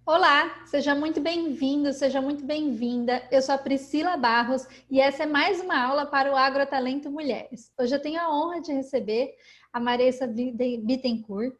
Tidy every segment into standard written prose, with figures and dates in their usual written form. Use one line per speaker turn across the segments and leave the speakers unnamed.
Olá, seja muito bem-vindo, seja muito bem-vinda. Eu sou a Priscila Barros e essa é mais uma aula para o Agrotalento Mulheres. Hoje eu tenho a honra de receber a Maressa Bittencourt.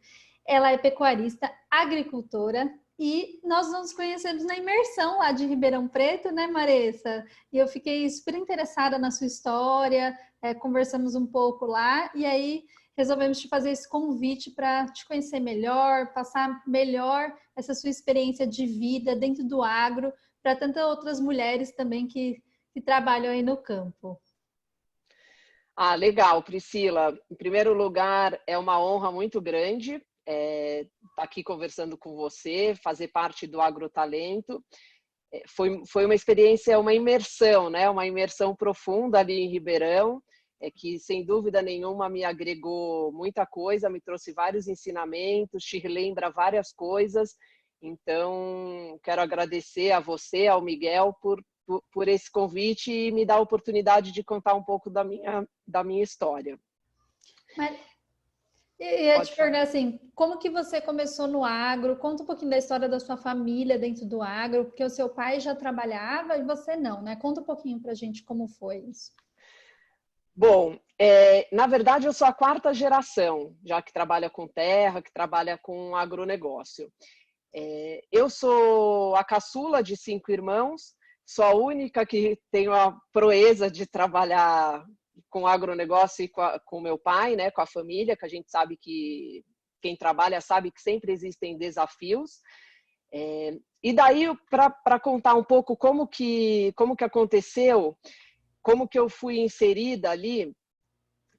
Ela é pecuarista, agricultora e nós nos conhecemos na imersão lá de Ribeirão Preto, né, Maressa? E eu fiquei super interessada na sua história, conversamos um pouco lá e aí resolvemos te fazer esse convite para te conhecer melhor, passar melhor essa sua experiência de vida dentro do agro para tantas outras mulheres também que trabalham aí no campo.
Ah, legal, Priscila. Em primeiro lugar, é uma honra muito grande estar aqui conversando com você, fazer parte do Agrotalento. Foi uma experiência, uma imersão, né? Uma imersão profunda ali em Ribeirão, que sem dúvida nenhuma me agregou muita coisa, me trouxe vários ensinamentos, te lembra várias coisas. Então, quero agradecer a você, ao Miguel, por esse convite e me dar a oportunidade de contar um pouco da minha história.
Mas eu ia te
Pode falar.
perguntar assim, como que você começou no agro? Conta um pouquinho da história da sua família dentro do agro, porque o seu pai já trabalhava e você não, né? Conta um pouquinho para a gente como foi isso.
Bom, na verdade eu sou a quarta geração, já que trabalha com terra, que trabalha com agronegócio. Eu sou a caçula de 5 irmãos, sou a única que tenho a proeza de trabalhar com agronegócio e com meu pai, né, com a família, que a gente sabe que quem trabalha sabe que sempre existem desafios. E daí, para contar um pouco como que aconteceu, como que eu fui inserida ali,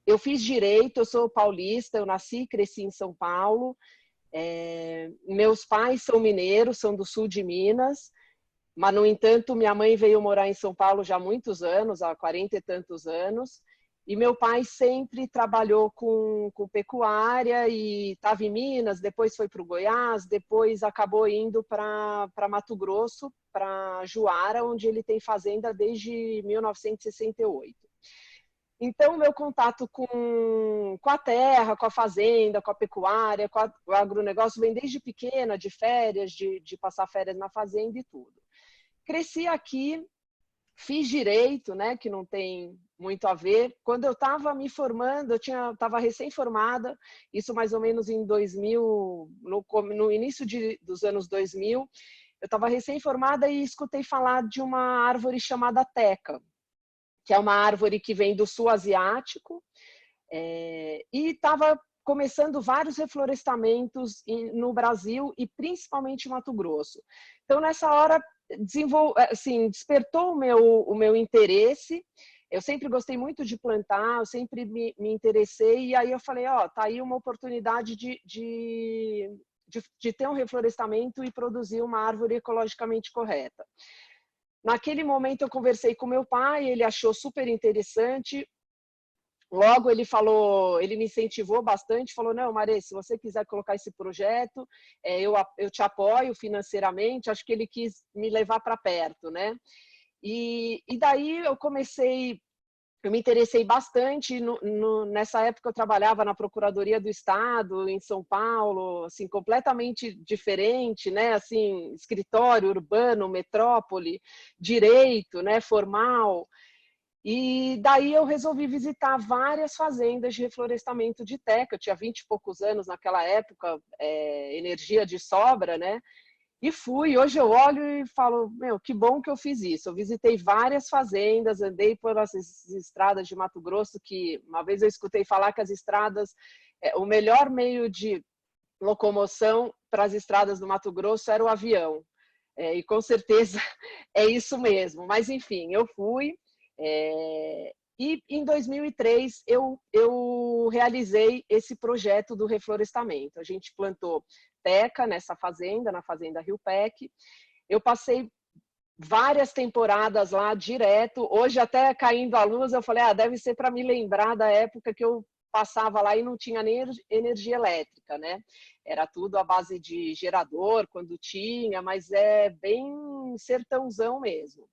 eu fiz direito, eu sou paulista, eu nasci e cresci em São Paulo. Meus pais são mineiros, são do sul de Minas, mas, no entanto, minha mãe veio morar em São Paulo já há muitos anos, há 40 e tantos anos, e meu pai sempre trabalhou com pecuária e estava em Minas, depois foi para o Goiás, depois acabou indo para Mato Grosso, para Juara, onde ele tem fazenda desde 1968. Então, meu contato com a terra, com a fazenda, com a pecuária, com o agronegócio vem desde pequena, de férias, de passar férias na fazenda e tudo. Cresci aqui, fiz direito, né, que não tem muito a ver. Quando eu estava me formando, eu estava recém-formada, isso mais ou menos em 2000, no início dos anos 2000, eu estava recém-formada e escutei falar de uma árvore chamada teca, que é uma árvore que vem do sul asiático, e estava começando vários reflorestamentos no Brasil e principalmente em Mato Grosso. Então, nessa hora, despertou o meu interesse. Eu sempre gostei muito de plantar, eu sempre me interessei, e aí eu falei, tá aí uma oportunidade de ter um reflorestamento e produzir uma árvore ecologicamente correta. Naquele momento eu conversei com meu pai, ele achou super interessante. Logo ele me incentivou bastante, falou, não, Marê, se você quiser colocar esse projeto, eu te apoio financeiramente. Acho que ele quis me levar para perto, né? E daí eu me interessei bastante. Nessa época eu trabalhava na Procuradoria do Estado, em São Paulo, assim, completamente diferente, né? Assim, escritório urbano, metrópole, direito, né? Formal. E daí eu resolvi visitar várias fazendas de reflorestamento de teca. Eu tinha 20 e poucos anos naquela época, energia de sobra, né? E fui. Hoje eu olho e falo, meu, que bom que eu fiz isso. Eu visitei várias fazendas, andei pelas estradas de Mato Grosso, que uma vez eu escutei falar que as estradas, o melhor meio de locomoção para as estradas do Mato Grosso era o avião. E com certeza é isso mesmo. Mas, enfim, eu fui. E em 2003 eu realizei esse projeto do reflorestamento. A gente plantou teca nessa fazenda, na fazenda Rio Pec. Eu passei várias temporadas lá direto. Hoje, até caindo a luz, eu falei, deve ser para me lembrar da época que eu passava lá e não tinha nem energia elétrica, né? Era tudo à base de gerador, quando tinha, mas é bem sertãozão mesmo.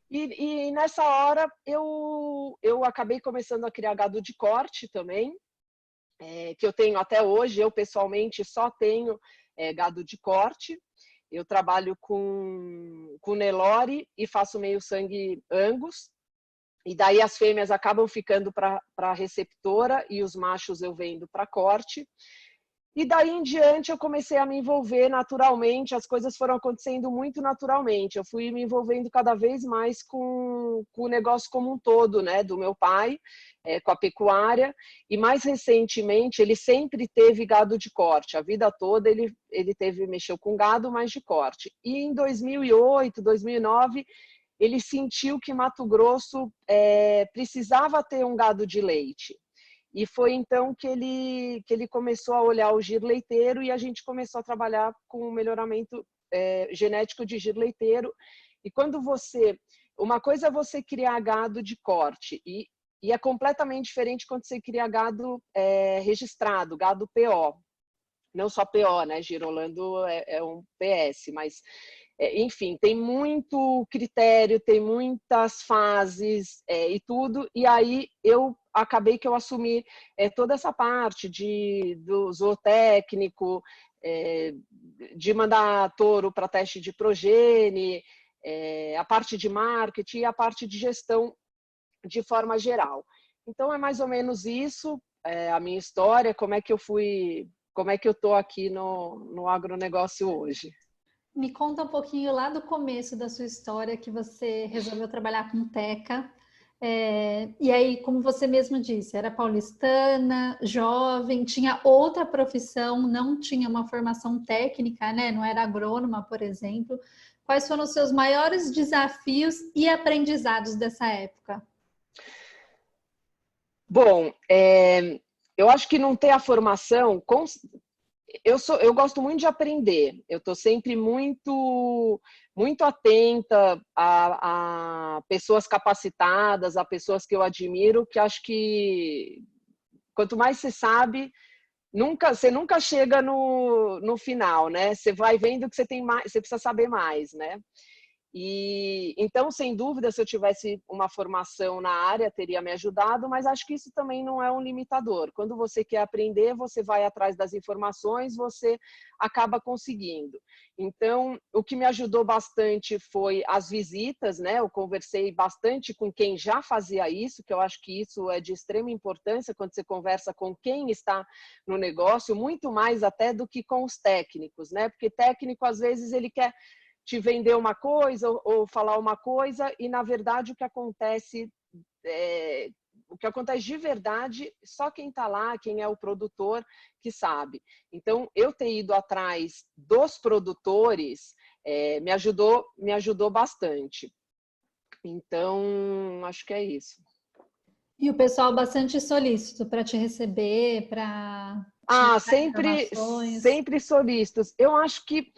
E nessa hora eu acabei começando a criar gado de corte também, que eu tenho até hoje. Eu pessoalmente só tenho gado de corte. Eu trabalho com Nelore e faço meio sangue Angus. E daí as fêmeas acabam ficando para a receptora e os machos eu vendo para corte. E daí em diante eu comecei a me envolver naturalmente, as coisas foram acontecendo muito naturalmente. Eu fui me envolvendo cada vez mais com o negócio como um todo, né, do meu pai, com a pecuária. E mais recentemente, ele sempre teve gado de corte. A vida toda ele mexeu com gado, mas de corte. E em 2008, 2009, ele sentiu que Mato Grosso precisava ter um gado de leite. E foi então que ele começou a olhar o giro leiteiro e a gente começou a trabalhar com o melhoramento genético de giro leiteiro. E quando uma coisa é você criar gado de corte e é completamente diferente quando você cria gado registrado, gado PO. Não só PO, né? Girolando é um PS, mas enfim, tem muito critério, tem muitas fases e tudo, e aí eu acabei que eu assumi toda essa parte do zootécnico, de mandar touro para teste de progenie, a parte de marketing e a parte de gestão de forma geral. Então é mais ou menos isso, a minha história, como é que eu estou aqui no agronegócio hoje.
Me conta um pouquinho lá do começo da sua história, que você resolveu trabalhar com teca. E aí, como você mesmo disse, era paulistana, jovem, tinha outra profissão, não tinha uma formação técnica, né? Não era agrônoma, por exemplo. Quais foram os seus maiores desafios e aprendizados dessa época?
Bom, eu acho que não ter a formação... Eu gosto muito de aprender. Eu estou sempre muito atenta a pessoas capacitadas, a pessoas que eu admiro, que acho que quanto mais você sabe, você nunca chega no final, né? Você vai vendo que você tem mais, você precisa saber mais, né? E então, sem dúvida, se eu tivesse uma formação na área, teria me ajudado, mas acho que isso também não é um limitador. Quando você quer aprender, você vai atrás das informações, você acaba conseguindo. Então, o que me ajudou bastante foi as visitas, né? Eu conversei bastante com quem já fazia isso, que eu acho que isso é de extrema importância quando você conversa com quem está no negócio, muito mais até do que com os técnicos, né? Porque técnico, às vezes, ele quer te vender uma coisa ou falar uma coisa e, na verdade, o que acontece de verdade, só quem está lá, quem é o produtor, que sabe. Então, eu ter ido atrás dos produtores me ajudou bastante. Então, acho que é isso.
E o pessoal bastante solícito para te receber, para
sempre solícitos. Eu acho que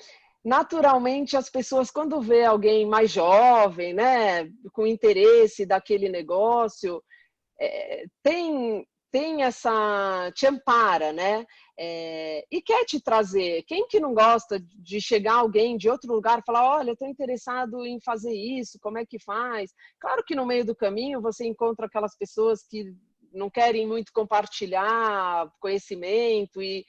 naturalmente as pessoas, quando vê alguém mais jovem, né, com interesse daquele negócio, tem essa, te ampara, né? E quer te trazer. Quem que não gosta de chegar alguém de outro lugar e falar, olha, estou interessado em fazer isso, como é que faz? Claro que no meio do caminho você encontra aquelas pessoas que não querem muito compartilhar conhecimento e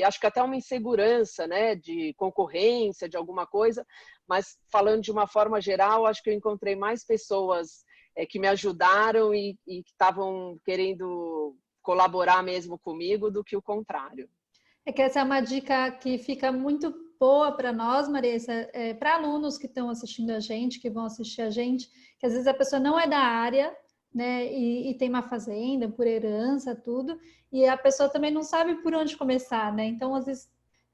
acho que até uma insegurança, né, de concorrência, de alguma coisa, mas falando de uma forma geral, acho que eu encontrei mais pessoas que me ajudaram e que estavam querendo colaborar mesmo comigo do que o contrário.
É que essa é uma dica que fica muito boa para nós, Marissa, para alunos que estão assistindo a gente, que vão assistir a gente, que às vezes a pessoa não é da área, né, e tem uma fazenda por herança, tudo, e a pessoa também não sabe por onde começar, né? Então, às vezes,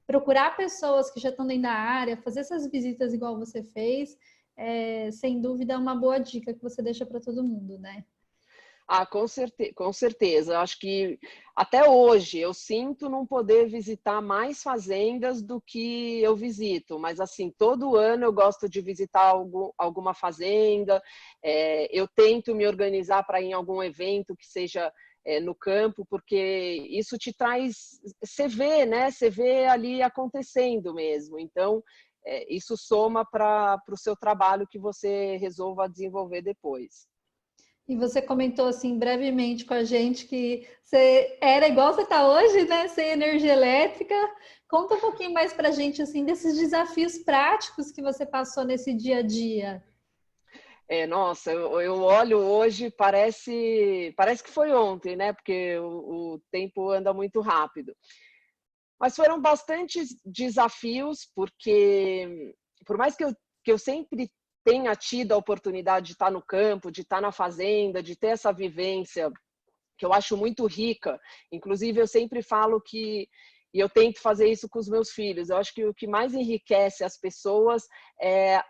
procurar pessoas que já estão dentro da área, fazer essas visitas igual você fez, sem dúvida é uma boa dica que você deixa para todo mundo, né?
Com certeza. Acho que até hoje eu sinto não poder visitar mais fazendas do que eu visito, mas assim, todo ano eu gosto de visitar alguma fazenda, eu tento me organizar para ir em algum evento que seja no campo, porque isso te traz, você vê, né? Você vê ali acontecendo mesmo. Então, isso soma para o seu trabalho que você resolva desenvolver depois.
E você comentou assim brevemente com a gente que você era igual você está hoje, né? Sem energia elétrica, Conta um pouquinho mais pra gente, assim, desses desafios práticos que você passou nesse dia a dia.
Nossa, eu olho hoje, parece que foi ontem, né? Porque o tempo anda muito rápido. Mas foram bastantes desafios, porque por mais que eu sempre tenha tido a oportunidade de estar no campo, de estar na fazenda, de ter essa vivência que eu acho muito rica. Inclusive, eu sempre falo e eu tento fazer isso com os meus filhos, eu acho que o que mais enriquece as pessoas é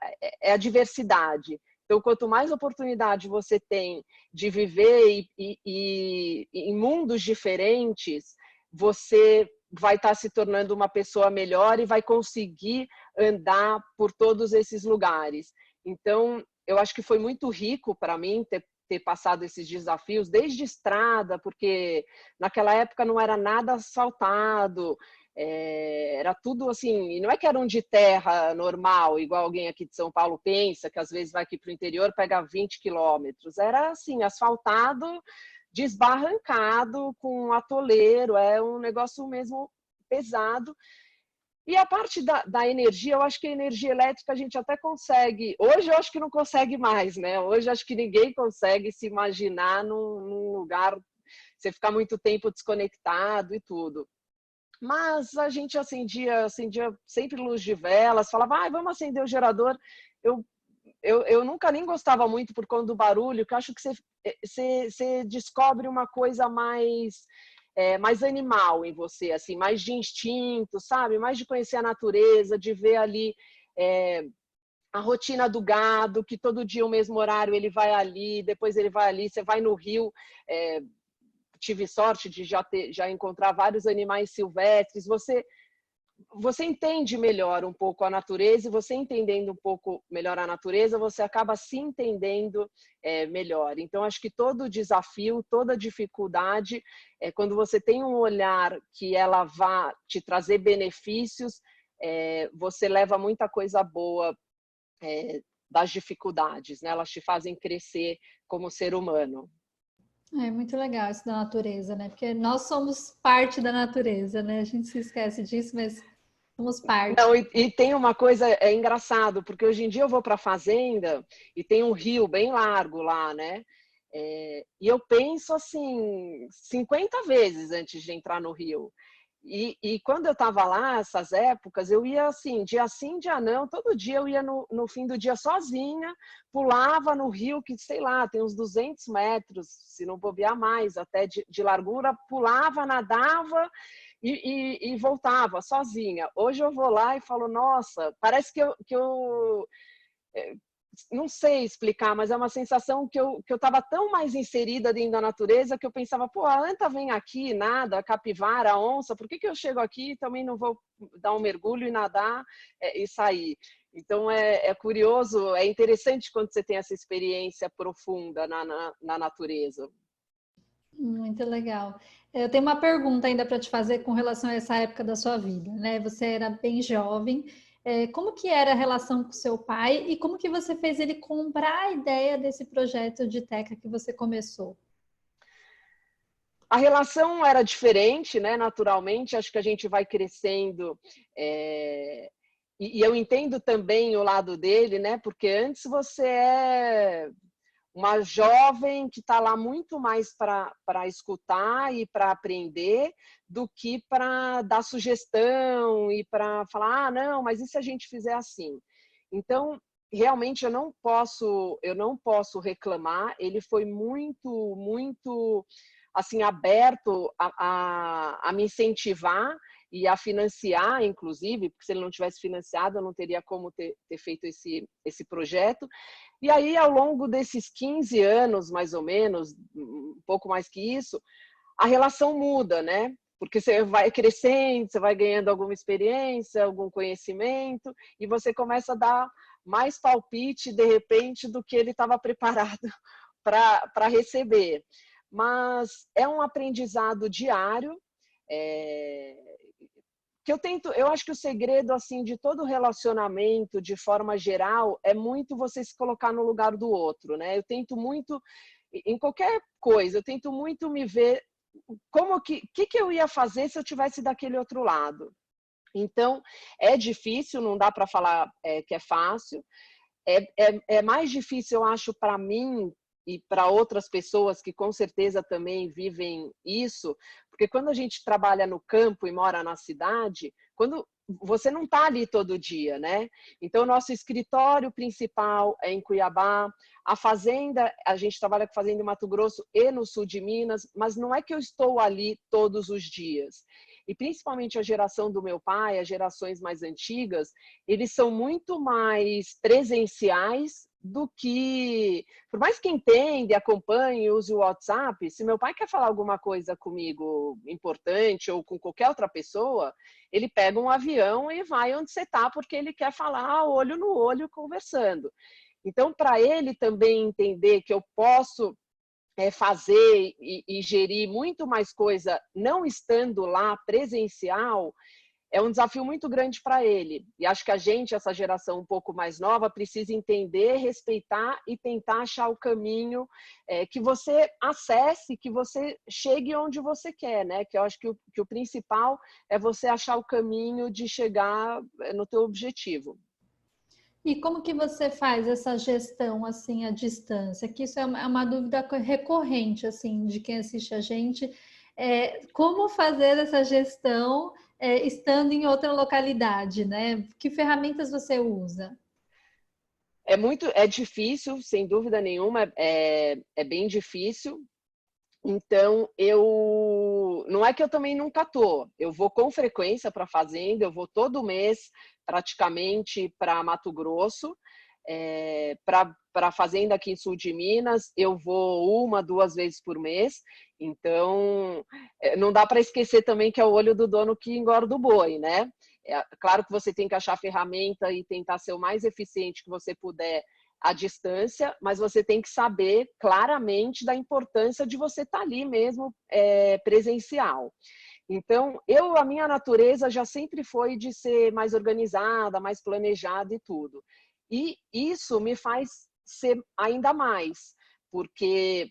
a diversidade. Então, quanto mais oportunidade você tem de viver em mundos diferentes, você vai estar se tornando uma pessoa melhor e vai conseguir andar por todos esses lugares. Então, eu acho que foi muito rico para mim ter passado esses desafios, desde estrada, porque naquela época não era nada asfaltado, era tudo assim, e não é que era um de terra normal, igual alguém aqui de São Paulo pensa, que às vezes vai aqui para o interior, pega 20 quilômetros, era assim, asfaltado, desbarrancado, com atoleiro, é um negócio mesmo pesado. E a parte da energia, eu acho que a energia elétrica a gente até consegue. Hoje eu acho que não consegue mais, né? Hoje acho que ninguém consegue se imaginar num lugar, você ficar muito tempo desconectado e tudo. Mas a gente acendia sempre luz de velas, falava, vamos acender o gerador. Eu, eu nunca nem gostava muito por conta do barulho, que eu acho que você descobre uma coisa mais animal em você, assim, mais de instinto, sabe? Mais de conhecer a natureza, de ver ali a rotina do gado, que todo dia o mesmo horário ele vai ali, depois ele vai ali, você vai no rio. Tive sorte de já encontrar vários animais silvestres. Você entende melhor um pouco a natureza, e você entendendo um pouco melhor a natureza, você acaba se entendendo melhor. Então, acho que todo desafio, toda dificuldade, quando você tem um olhar que ela vá te trazer benefícios, você leva muita coisa boa das dificuldades, né? Elas te fazem crescer como ser humano.
É muito legal isso da natureza, né? Porque nós somos parte da natureza, né? A gente se esquece disso, mas somos parte.
Não, e tem uma coisa, engraçado, porque hoje em dia eu vou para a fazenda e tem um rio bem largo lá, né? E eu penso assim 50 vezes antes de entrar no rio. E quando eu estava lá, essas épocas, eu ia assim, dia sim, dia não, todo dia eu ia no fim do dia sozinha, pulava no rio, que sei lá, tem uns 200 metros, se não bobear mais, até de largura, pulava, nadava e voltava sozinha. Hoje eu vou lá e falo, nossa, parece que eu não sei explicar, mas é uma sensação que eu estava tão mais inserida dentro da natureza que eu pensava, pô, a anta vem aqui, nada, a capivara, a onça, por que eu chego aqui e também não vou dar um mergulho e nadar e sair? Então é curioso, é interessante quando você tem essa experiência profunda na natureza.
Muito legal. Eu tenho uma pergunta ainda para te fazer com relação a essa época da sua vida, né? Você era bem jovem. Como que era a relação com seu pai e como que você fez ele comprar a ideia desse projeto de Teca que você começou?
A relação era diferente, né? Naturalmente, acho que a gente vai crescendo. E eu entendo também o lado dele, né? Porque antes você é uma jovem que está lá muito mais para escutar e para aprender do que para dar sugestão e para falar, não, mas e se a gente fizer assim? Então, realmente eu não posso reclamar. Ele foi muito, muito assim aberto a me incentivar e a financiar, inclusive, porque se ele não tivesse financiado, eu não teria como ter feito esse projeto. E aí, ao longo desses 15 anos, mais ou menos, um pouco mais que isso, a relação muda, né? Porque você vai crescendo, você vai ganhando alguma experiência, algum conhecimento, e você começa a dar mais palpite, de repente, do que ele estava preparado para receber. Mas é um aprendizado diário, que eu acho que o segredo assim de todo relacionamento, de forma geral, é muito você se colocar no lugar do outro, né? Eu tento muito em qualquer coisa, eu tento muito me ver como que eu ia fazer se eu tivesse daquele outro lado. Então, é difícil, não dá para falar que é fácil. É mais difícil, eu acho, para mim e para outras pessoas que com certeza também vivem isso, porque quando a gente trabalha no campo e mora na cidade, quando você não está ali todo dia, né? Então, nosso escritório principal é em Cuiabá, a fazenda, a gente trabalha com fazenda em Mato Grosso e no sul de Minas, mas não é que eu estou ali todos os dias. E principalmente a geração do meu pai, as gerações mais antigas, eles são muito mais presenciais do que, por mais que entenda, acompanhe, use o WhatsApp, se meu pai quer falar alguma coisa comigo importante ou com qualquer outra pessoa, ele pega um avião e vai onde você está, porque ele quer falar olho no olho conversando. Então, para ele também entender que eu posso fazer e gerir muito mais coisa não estando lá presencial, é um desafio muito grande para ele. E acho que a gente, essa geração um pouco mais nova, precisa entender, respeitar e tentar achar o caminho que você acesse, que você chegue onde você quer, né? Que eu acho que o principal é você achar o caminho de chegar no teu objetivo.
E como que você faz essa gestão assim à distância? Que isso é uma dúvida recorrente assim de quem assiste a gente. Como fazer essa gestão estando em outra localidade, né? Que ferramentas você usa?
É difícil, sem dúvida nenhuma, é bem difícil. Então, não é que eu também nunca tô. Eu vou com frequência para a fazenda, eu vou todo mês praticamente para Mato Grosso, para a fazenda aqui em sul de Minas, eu vou 1, 2 vezes por mês. Então, não dá para esquecer também que é o olho do dono que engorda o boi, né? Claro que você tem que achar ferramenta e tentar ser o mais eficiente que você puder à distância, mas você tem que saber claramente da importância de você estar ali mesmo presencial. Então, a minha natureza já sempre foi de ser mais organizada, mais planejada e tudo. E isso me faz ser ainda mais, porque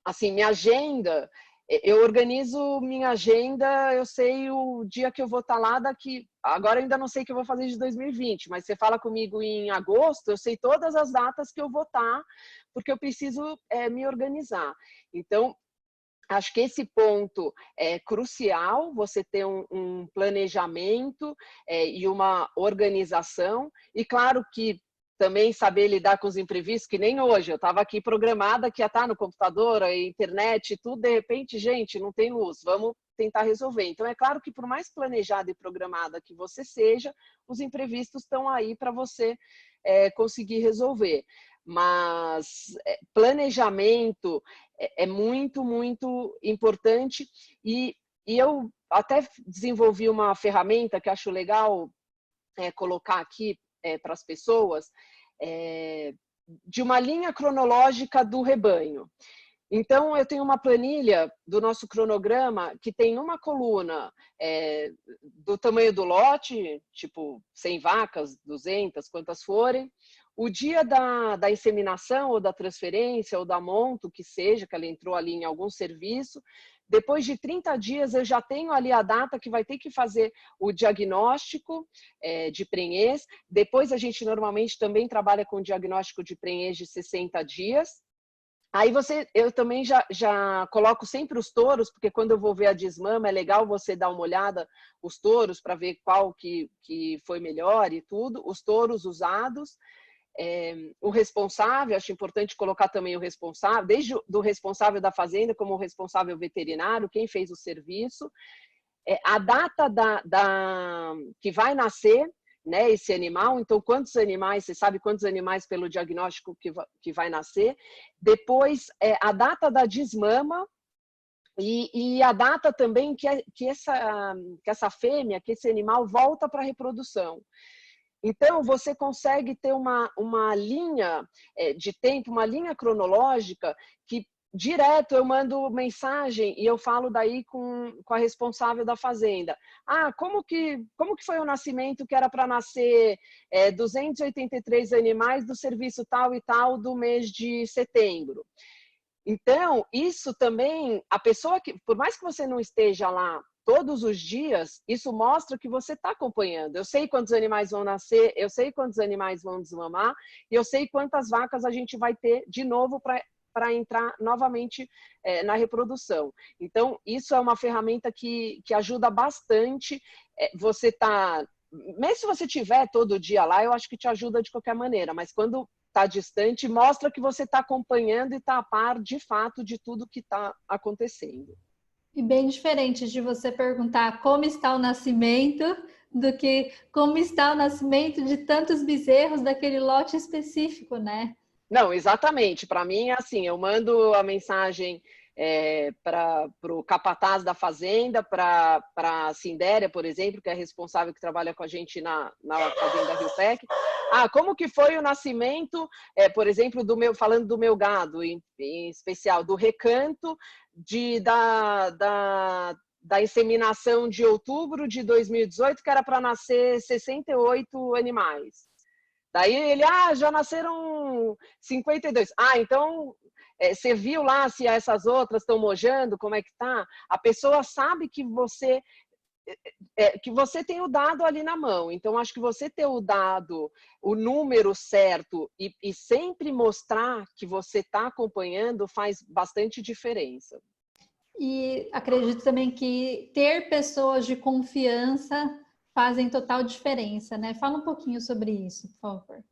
assim, minha agenda, eu organizo minha agenda, eu sei o dia que eu vou estar lá agora eu ainda não sei o que eu vou fazer de 2020, mas você fala comigo em agosto, eu sei todas as datas que eu vou estar, porque eu preciso me organizar. Então, acho que esse ponto é crucial, você ter um planejamento e uma organização, e claro que também saber lidar com os imprevistos, que nem hoje, eu estava aqui programada que ia estar no computador, a internet, tudo, de repente, gente, não tem luz, vamos tentar resolver. Então, é claro que por mais planejada e programada que você seja, os imprevistos estão aí para você conseguir resolver. Mas planejamento é muito, muito importante e eu até desenvolvi uma ferramenta que acho legal colocar aqui para as pessoas, de uma linha cronológica do rebanho. Então, eu tenho uma planilha do nosso cronograma que tem uma coluna do tamanho do lote, tipo 100 vacas, 200, quantas forem, o dia da inseminação ou da transferência ou da monto, que seja, que ela entrou ali em algum serviço. Depois de 30 dias, eu já tenho ali a data que vai ter que fazer o diagnóstico de prenhez. Depois, a gente normalmente também trabalha com diagnóstico de prenhez de 60 dias. Aí eu também já coloco sempre os touros, porque quando eu vou ver a desmama, é legal você dar uma olhada os touros para ver qual que foi melhor e tudo. Os touros usados. O responsável, acho importante colocar também o responsável, desde do responsável da fazenda como o responsável veterinário, quem fez o serviço, a data que vai nascer, né, esse animal, então quantos animais, você sabe quantos animais pelo diagnóstico que vai nascer, depois a data da desmama e a data também que essa fêmea, que esse animal volta para a reprodução. Então, você consegue ter uma linha de tempo, uma linha cronológica que direto eu mando mensagem e eu falo daí com a responsável da fazenda. Como que foi o nascimento que era para nascer 283 animais do serviço tal e tal do mês de setembro? Então, isso também, a pessoa que, por mais que você não esteja lá todos os dias, isso mostra que você está acompanhando. Eu sei quantos animais vão nascer, eu sei quantos animais vão desmamar, e eu sei quantas vacas a gente vai ter de novo para entrar novamente na reprodução. Então, isso é uma ferramenta que ajuda bastante. Você tá, mesmo se você tiver todo dia lá, eu acho que te ajuda de qualquer maneira, mas quando está distante, mostra que você está acompanhando e está a par, de fato, de tudo que está acontecendo.
E bem diferente de você perguntar como está o nascimento, do que como está o nascimento de tantos bezerros daquele lote específico, né?
Não, exatamente. Para mim, é assim, eu mando a mensagem para o capataz da fazenda, para a Sindéria, por exemplo, que é responsável, que trabalha com a gente na fazenda Rio Pec. Como que foi o nascimento, por exemplo, falando do meu gado, em especial, do recanto da inseminação de outubro de 2018, que era para nascer 68 animais. Daí ele, já nasceram 52. Então, você viu lá se essas outras estão mojando, como é que tá? A pessoa sabe que você tem o dado ali na mão. Então, acho que você ter o dado, o número certo e sempre mostrar que você está acompanhando faz bastante diferença.
E acredito também que ter pessoas de confiança fazem total diferença, né? Fala um pouquinho sobre isso, por favor.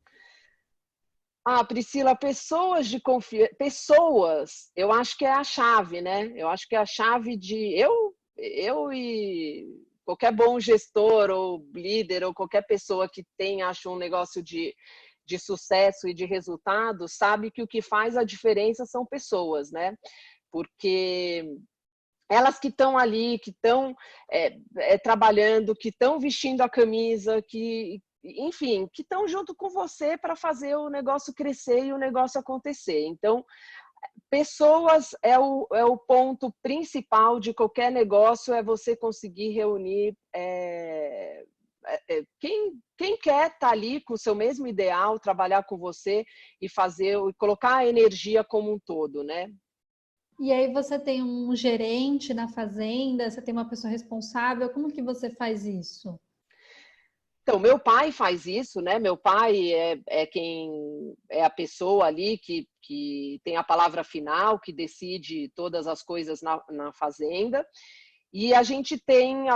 Priscila, pessoas de confiança, pessoas, eu acho que é a chave, né? Eu acho que é a chave de eu e qualquer bom gestor ou líder ou qualquer pessoa que acha um negócio de sucesso e de resultado, sabe que o que faz a diferença são pessoas, né? Porque elas que estão ali, que estão trabalhando, que estão vestindo a camisa, enfim, que estão junto com você para fazer o negócio crescer e o negócio acontecer. Então, pessoas é o ponto principal de qualquer negócio, é você conseguir reunir quem quer estar ali com o seu mesmo ideal, trabalhar com você e colocar a energia como um todo, né?
E aí você tem um gerente na fazenda, você tem uma pessoa responsável, como que você faz isso?
Então, meu pai faz isso, né? Meu pai é a pessoa ali que tem a palavra final, que decide todas as coisas na fazenda. E a gente tem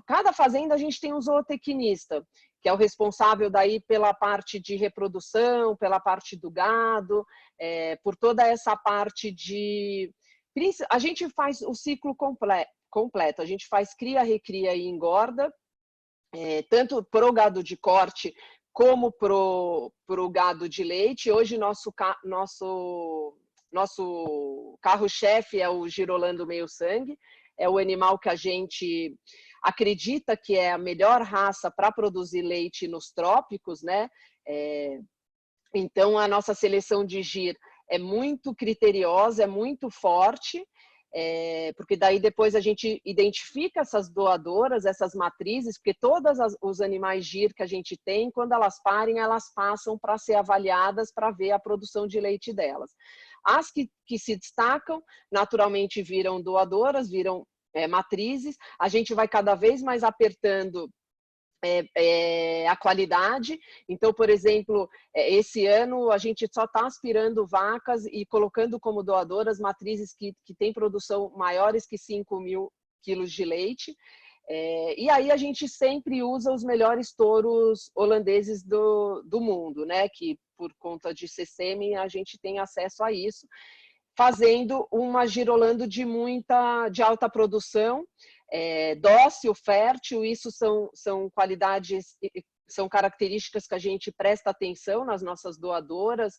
cada fazenda a gente tem um zootecnista, que é o responsável daí pela parte de reprodução, pela parte do gado, por toda essa parte a gente faz o ciclo completo. A gente faz cria, recria e engorda, tanto para o gado de corte como para o gado de leite. Hoje nosso carro-chefe é o Girolando Meio Sangue, é o animal que a gente acredita que é a melhor raça para produzir leite nos trópicos, né? Então a nossa seleção de gir é muito criteriosa, é muito forte. Porque daí depois a gente identifica essas doadoras, essas matrizes, porque todos os animais GIR que a gente tem, quando elas parem, elas passam para ser avaliadas para ver a produção de leite delas. As que se destacam, naturalmente viram doadoras, viram matrizes, a gente vai cada vez mais apertando a qualidade. Então, por exemplo, esse ano a gente só está aspirando vacas e colocando como doadoras matrizes que têm produção maiores que 5.000 quilos de leite. E aí a gente sempre usa os melhores touros holandeses do mundo, né? Que por conta de CCM a gente tem acesso a isso, fazendo uma girolando de alta produção, dócil, fértil. Isso são qualidades, são características que a gente presta atenção nas nossas doadoras,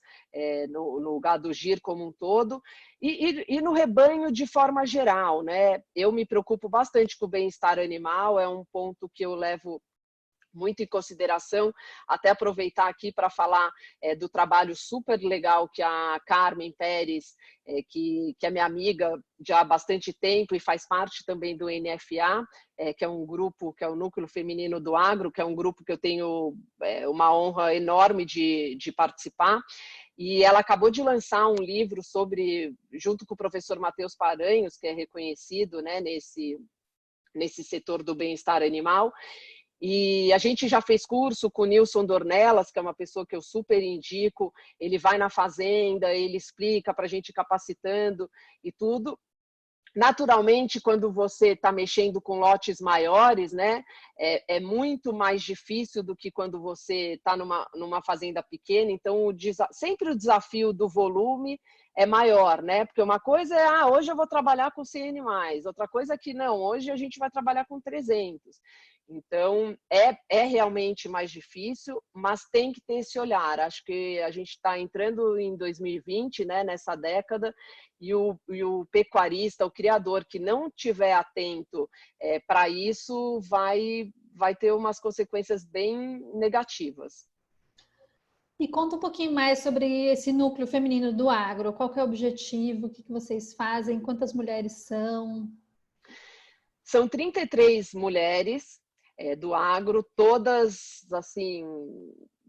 no gado gir como um todo, e no rebanho de forma geral, né? Eu me preocupo bastante com o bem-estar animal, é um ponto que eu levo muito em consideração. Até aproveitar aqui para falar do trabalho super legal que a Carmen Pérez, que é minha amiga já há bastante tempo e faz parte também do NFA, que é um grupo, que é o Núcleo Feminino do Agro, que é um grupo que eu tenho uma honra enorme de participar. E ela acabou de lançar um livro junto com o professor Matheus Paranhos, que é reconhecido, né, nesse setor do bem-estar animal. E a gente já fez curso com o Nilson Dornelas, que é uma pessoa que eu super indico. Ele vai na fazenda, ele explica para a gente capacitando e tudo. Naturalmente, quando você está mexendo com lotes maiores, né, é muito mais difícil do que quando você está numa fazenda pequena. Então, sempre o desafio do volume é maior, né? Porque uma coisa é, hoje eu vou trabalhar com 100 animais. Outra coisa é que, não, hoje a gente vai trabalhar com 300. Então, é realmente mais difícil, mas tem que ter esse olhar. Acho que a gente está entrando em 2020, né, nessa década, e o pecuarista, o criador que não tiver atento para isso, vai ter umas consequências bem negativas.
E conta um pouquinho mais sobre esse núcleo feminino do agro. Qual que é o objetivo? O que vocês fazem? Quantas mulheres são?
São 33 mulheres do agro, todas assim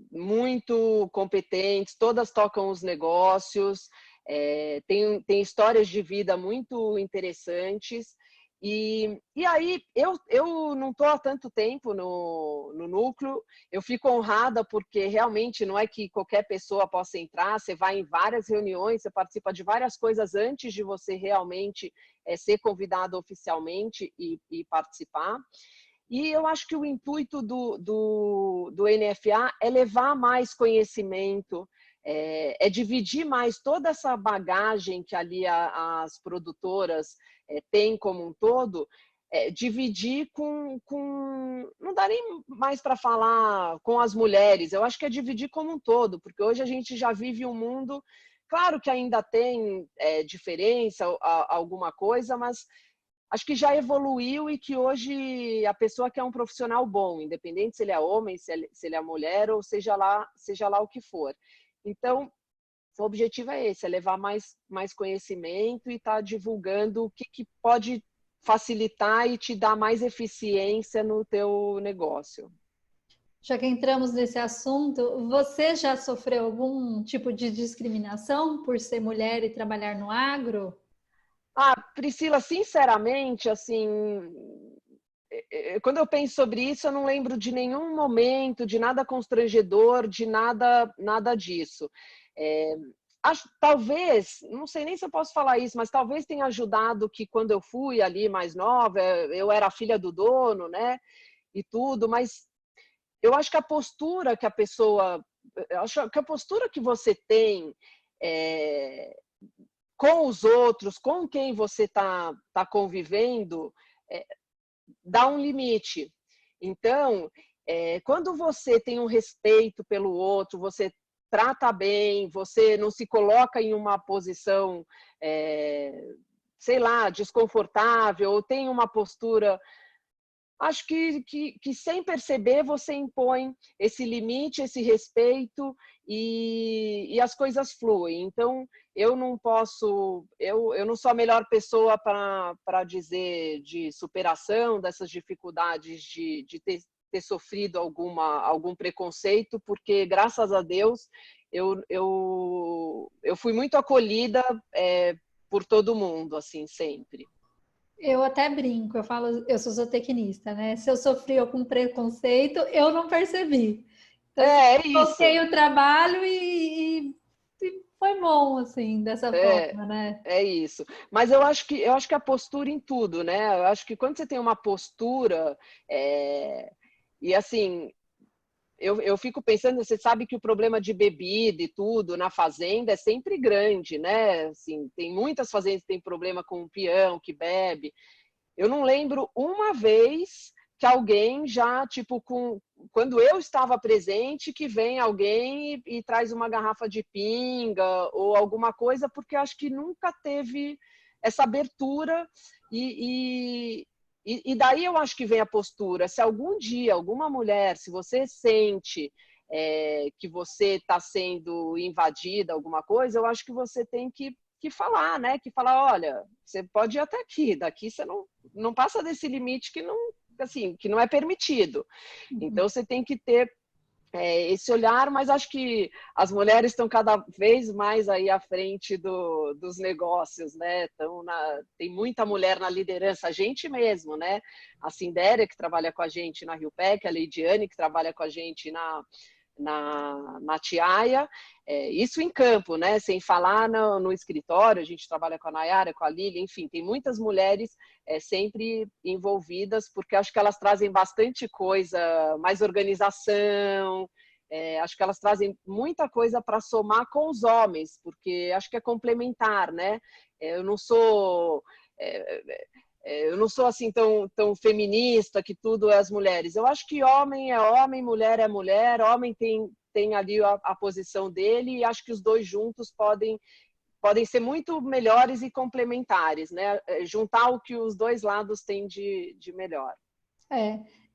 muito competentes, todas tocam os negócios, tem histórias de vida muito interessantes. E aí, eu não estou há tanto tempo no núcleo, eu fico honrada porque realmente não é que qualquer pessoa possa entrar, você vai em várias reuniões, você participa de várias coisas antes de você realmente ser convidado oficialmente e participar. E eu acho que o intuito do NFA é levar mais conhecimento, dividir mais toda essa bagagem que ali as produtoras têm como um todo, dividir não dá nem mais para falar com as mulheres, eu acho que é dividir como um todo, porque hoje a gente já vive um mundo, claro que ainda tem diferença, alguma coisa, mas acho que já evoluiu e que hoje a pessoa quer um profissional bom, independente se ele é homem, se ele é mulher, ou seja lá o que for. Então, o objetivo é esse, é levar mais conhecimento e estar divulgando o que pode facilitar e te dar mais eficiência no teu negócio.
Já que entramos nesse assunto, você já sofreu algum tipo de discriminação por ser mulher e trabalhar no agro?
Priscila, sinceramente, assim, quando eu penso sobre isso, eu não lembro de nenhum momento, de nada constrangedor, de nada disso. Talvez, não sei nem se eu posso falar isso, mas talvez tenha ajudado que quando eu fui ali mais nova, eu era a filha do dono, né? E tudo, mas eu acho que a postura que a postura que você tem com os outros, com quem você tá convivendo, dá um limite. Então, quando você tem um respeito pelo outro, você trata bem, você não se coloca em uma posição, sei lá, desconfortável, ou tem uma postura. Acho que sem perceber você impõe esse limite, esse respeito e as coisas fluem. Então, eu não posso, eu não sou a melhor pessoa para dizer de superação dessas dificuldades de ter sofrido algum preconceito, porque, graças a Deus, eu fui muito acolhida por todo mundo, assim, sempre.
Eu até brinco, eu falo, eu sou zootecnista, né? Se eu sofri algum preconceito, eu não percebi. Então, assim,
Isso.
toquei o trabalho e foi bom, assim, dessa forma, né?
É isso. Mas eu acho que a postura em tudo, né? Eu acho que quando você tem uma postura, e assim, eu fico pensando, você sabe que o problema de bebida e tudo na fazenda é sempre grande, né? Assim, tem muitas fazendas que têm problema com o peão que bebe. Eu não lembro uma vez que alguém já, tipo, quando eu estava presente, que vem alguém e traz uma garrafa de pinga ou alguma coisa, porque acho que nunca teve essa abertura e daí eu acho que vem a postura. Se algum dia, alguma mulher, se você sente que você está sendo invadida, alguma coisa, eu acho que você tem que falar, né? Que falar, olha, você pode ir até aqui, daqui você não passa desse limite que não é permitido. Então você tem que ter esse olhar, mas acho que as mulheres estão cada vez mais aí à frente dos negócios, né? Tem muita mulher na liderança, a gente mesmo, né? A Cindéria, que trabalha com a gente na RioPEC, a Leidiane, que trabalha com a gente na Tiaia, isso em campo, né? Sem falar no escritório, a gente trabalha com a Nayara, com a Lília, enfim, tem muitas mulheres sempre envolvidas, porque acho que elas trazem bastante coisa, mais organização, acho que elas trazem muita coisa para somar com os homens, porque acho que é complementar, né? Eu não sou... eu não sou assim tão feminista que tudo é as mulheres. Eu acho que homem é homem, mulher é mulher, homem tem ali a posição dele e acho que os dois juntos podem ser muito melhores e complementares, né? Juntar o que os dois lados têm de melhor.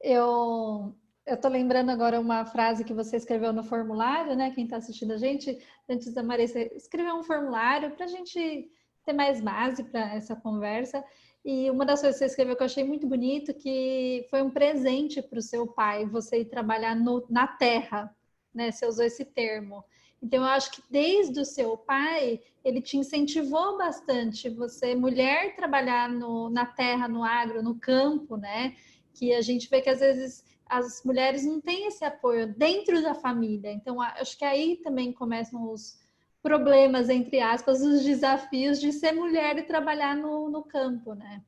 Eu tô lembrando agora uma frase que você escreveu no formulário, né? Quem está assistindo a gente, antes da Marisa escreveu um formulário para a gente ter mais base para essa conversa. E uma das coisas que você escreveu que eu achei muito bonito, que foi um presente para o seu pai, você ir trabalhar na terra, né? Você usou esse termo. Então, eu acho que desde o seu pai, ele te incentivou bastante, você, mulher, trabalhar na terra, no agro, no campo, né? Que a gente vê que às vezes as mulheres não têm esse apoio dentro da família. Então, acho que aí também começam os problemas, entre aspas, os desafios de ser mulher e trabalhar no campo, né?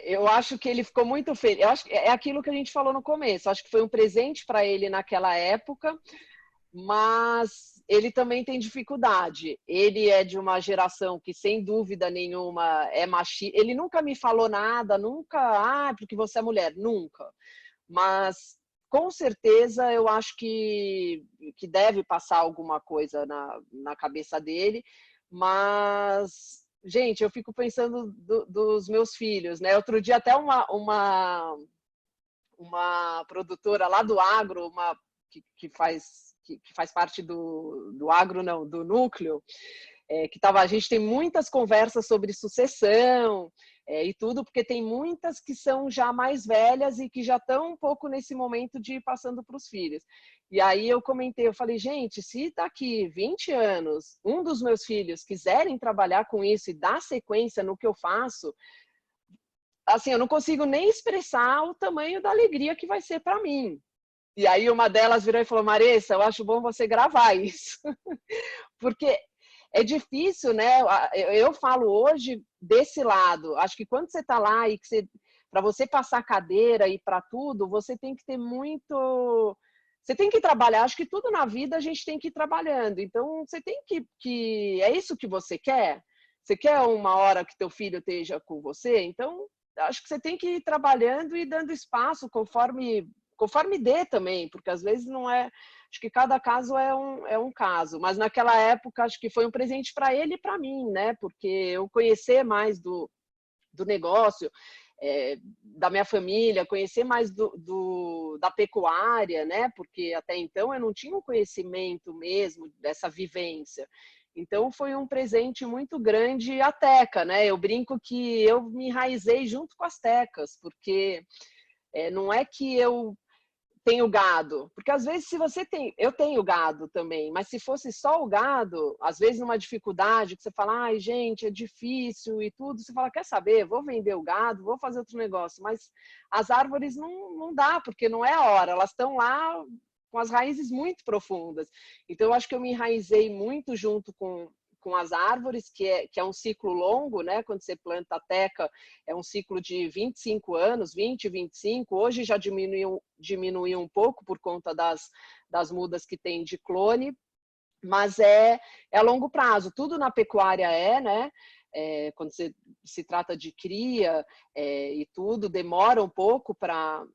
Eu acho que ele ficou muito feliz. Eu acho que é aquilo que a gente falou no começo. Acho que foi um presente para ele naquela época, mas ele também tem dificuldade. Ele é de uma geração que, sem dúvida nenhuma, é machista. Ele nunca me falou nada, nunca, porque você é mulher, nunca. Mas, com certeza, eu acho que deve passar alguma coisa na cabeça dele, mas... Gente, eu fico pensando dos meus filhos, né? Outro dia até uma produtora lá do agro, que faz parte do agro, não, do núcleo, a gente tem muitas conversas sobre sucessão e tudo, porque tem muitas que são já mais velhas e que já estão um pouco nesse momento de ir passando para os filhos. E aí eu comentei, eu falei, gente, se daqui 20 anos um dos meus filhos quiserem trabalhar com isso e dar sequência no que eu faço, assim, eu não consigo nem expressar o tamanho da alegria que vai ser para mim. E aí uma delas virou e falou, Maressa, eu acho bom você gravar isso. Porque é difícil, né? Eu falo hoje desse lado. Acho que quando você está lá e que para você passar cadeira e para tudo, você tem que ter muito... Você tem que trabalhar. Acho que tudo na vida a gente tem que ir trabalhando. Então, você tem que... É isso que você quer? Você quer uma hora que teu filho esteja com você? Então, acho que você tem que ir trabalhando e dando espaço conforme dê também, porque às vezes não é... Acho que cada caso é um caso, mas naquela época acho que foi um presente para ele e para mim, né? Porque eu conhecer mais do negócio, da minha família, conhecer mais da pecuária, né? Porque até então eu não tinha um conhecimento mesmo dessa vivência. Então foi um presente muito grande a teca, né? Eu brinco que eu me enraizei junto com as tecas, porque não é que eu tenho gado, porque às vezes se você eu tenho gado também, mas se fosse só o gado, às vezes numa dificuldade que você fala, ai gente, é difícil e tudo, você fala, quer saber, vou vender o gado, vou fazer outro negócio, mas as árvores não dá, porque não é a hora, elas estão lá com as raízes muito profundas. Então eu acho que eu me enraizei muito junto com as árvores, que é um ciclo longo, né? Quando você planta a teca, é um ciclo de 25 anos, 20, 25. Hoje já diminuiu um pouco por conta das mudas que tem de clone, mas é a longo prazo. Tudo na pecuária né? Quando se trata de cria e tudo, demora um pouco para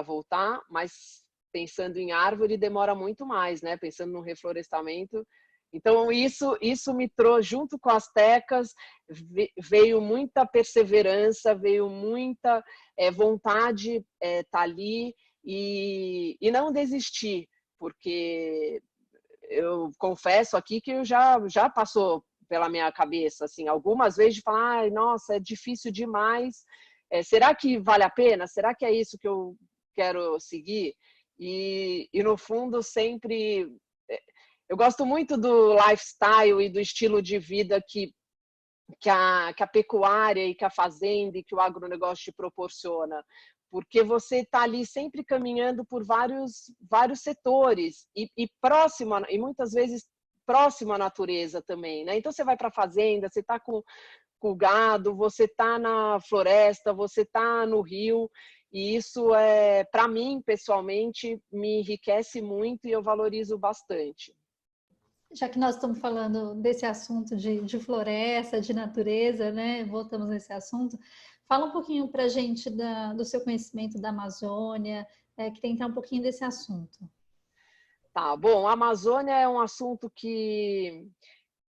voltar, mas pensando em árvore, demora muito mais, né? Pensando no reflorestamento. Então, isso me trouxe, junto com as tecas, veio muita perseverança, veio muita vontade estar ali e não desistir, porque eu confesso aqui que eu já passou pela minha cabeça, assim, algumas vezes de falar, ai, nossa, é difícil demais, será que vale a pena? Será que é isso que eu quero seguir? no fundo sempre... Eu gosto muito do lifestyle e do estilo de vida que a pecuária e que a fazenda e que o agronegócio te proporciona, porque você está ali sempre caminhando por vários setores e próximo, e muitas vezes próximo à natureza também, né? Então você vai para a fazenda, você está com o gado, você está na floresta, você está no rio, e isso para mim pessoalmente me enriquece muito e eu valorizo bastante.
Já que nós estamos falando desse assunto de floresta, de natureza, né? Voltamos nesse assunto. Fala um pouquinho para a gente do seu conhecimento da Amazônia, que tem que entrar um pouquinho desse assunto.
Tá, bom, a Amazônia é um assunto que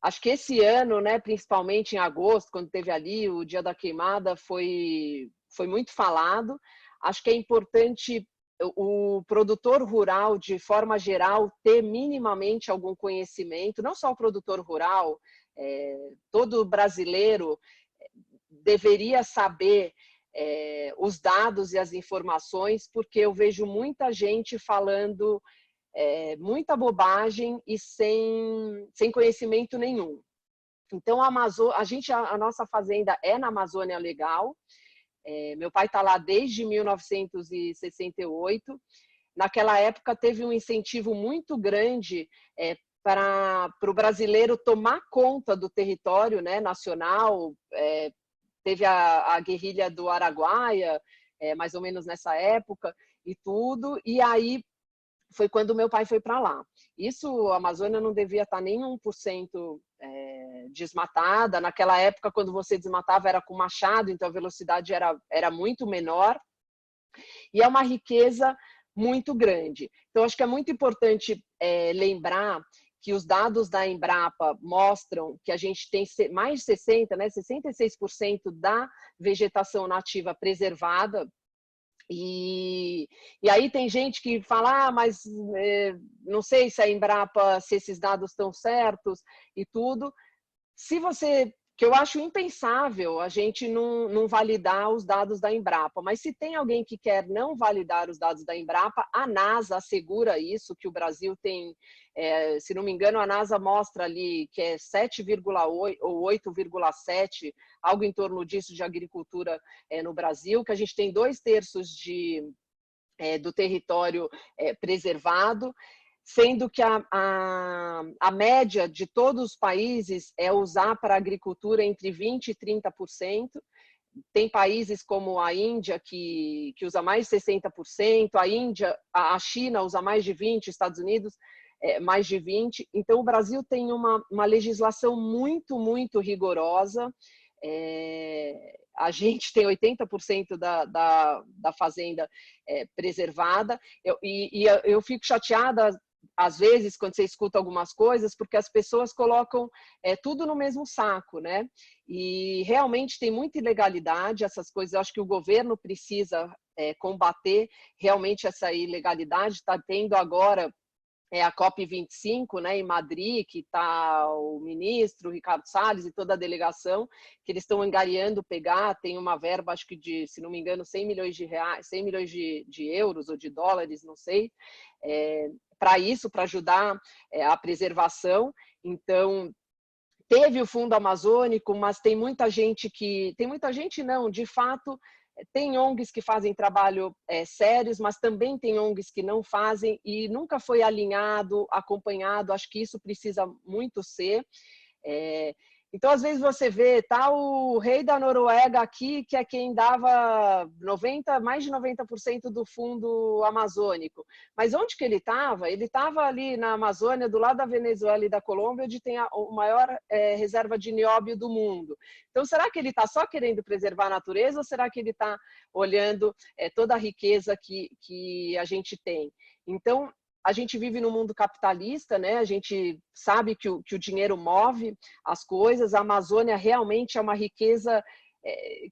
acho que esse ano, né, principalmente em agosto, quando teve ali o Dia da Queimada, foi muito falado. Acho que é importante o produtor rural, de forma geral, ter minimamente algum conhecimento, não só o produtor rural, todo brasileiro deveria saber os dados e as informações, porque eu vejo muita gente falando muita bobagem e sem conhecimento nenhum. Então, a nossa fazenda é na Amazônia Legal. Meu pai está lá desde 1968. Naquela época, teve um incentivo muito grande para o brasileiro tomar conta do território, né, nacional. Teve a guerrilha do Araguaia, mais ou menos nessa época, e tudo. E aí foi quando meu pai foi para lá. Isso, a Amazônia não devia estar nem 1% desmatada. Naquela época, quando você desmatava, era com machado, então a velocidade era muito menor. E é uma riqueza muito grande. Então, acho que é muito importante lembrar que os dados da Embrapa mostram que a gente tem mais de 66% da vegetação nativa preservada. E aí tem gente que fala, mas não sei se a Embrapa, se esses dados estão certos e tudo. Que eu acho impensável a gente não validar os dados da Embrapa, mas se tem alguém que quer não validar os dados da Embrapa, a NASA assegura isso, que o Brasil tem, se não me engano, a NASA mostra ali que é 7,8 ou 8,7, algo em torno disso de agricultura no Brasil, que a gente tem 2/3 do território preservado, sendo que a média de todos os países é usar para a agricultura entre 20% e 30%. Tem países como a Índia que usa mais de 60%, a China usa mais de 20%, Estados Unidos mais de 20%. Então, o Brasil tem uma legislação muito, muito rigorosa. A gente tem 80% da fazenda preservada. Eu fico chateada às vezes, quando você escuta algumas coisas, porque as pessoas colocam tudo no mesmo saco, né? E realmente tem muita ilegalidade, essas coisas. Eu acho que o governo precisa combater realmente essa ilegalidade. Está tendo agora a COP25, né, em Madrid, que está o ministro Ricardo Salles e toda a delegação, que eles estão angariando pegar, tem uma verba, acho que de, se não me engano, 100 milhões de reais, 100 milhões de euros ou de dólares, não sei, para isso, para ajudar a preservação. Então, teve o Fundo Amazônico, mas tem muita gente não, de fato, tem ONGs que fazem trabalho sérios, mas também tem ONGs que não fazem e nunca foi alinhado, acompanhado. Acho que isso precisa muito ser. Então, às vezes você vê, tá o rei da Noruega aqui, que é quem dava mais de 90% do fundo amazônico. Mas onde que ele estava? Ele estava ali na Amazônia, do lado da Venezuela e da Colômbia, onde tem a maior reserva de nióbio do mundo. Então, será que ele está só querendo preservar a natureza ou será que ele está olhando toda a riqueza que a gente tem? Então, a gente vive num mundo capitalista, né? A gente sabe que o dinheiro move as coisas. A Amazônia realmente é uma riqueza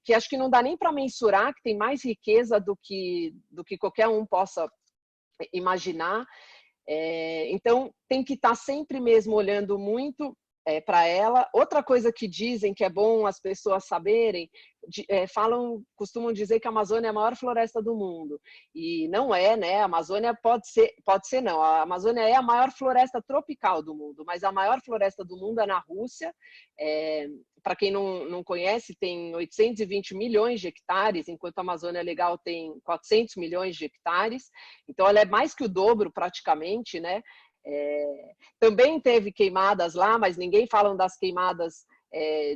que acho que não dá nem para mensurar, que tem mais riqueza do que qualquer um possa imaginar. Então, tem que estar sempre mesmo olhando muito para ela. Outra coisa que dizem que é bom as pessoas saberem, costumam dizer que a Amazônia é a maior floresta do mundo. E não é, né? A Amazônia pode ser não. A Amazônia é a maior floresta tropical do mundo, mas a maior floresta do mundo é na Rússia. Para quem não conhece, tem 820 milhões de hectares, enquanto a Amazônia Legal tem 400 milhões de hectares. Então, ela é mais que o dobro, praticamente, né? Também teve queimadas lá, mas ninguém fala das queimadas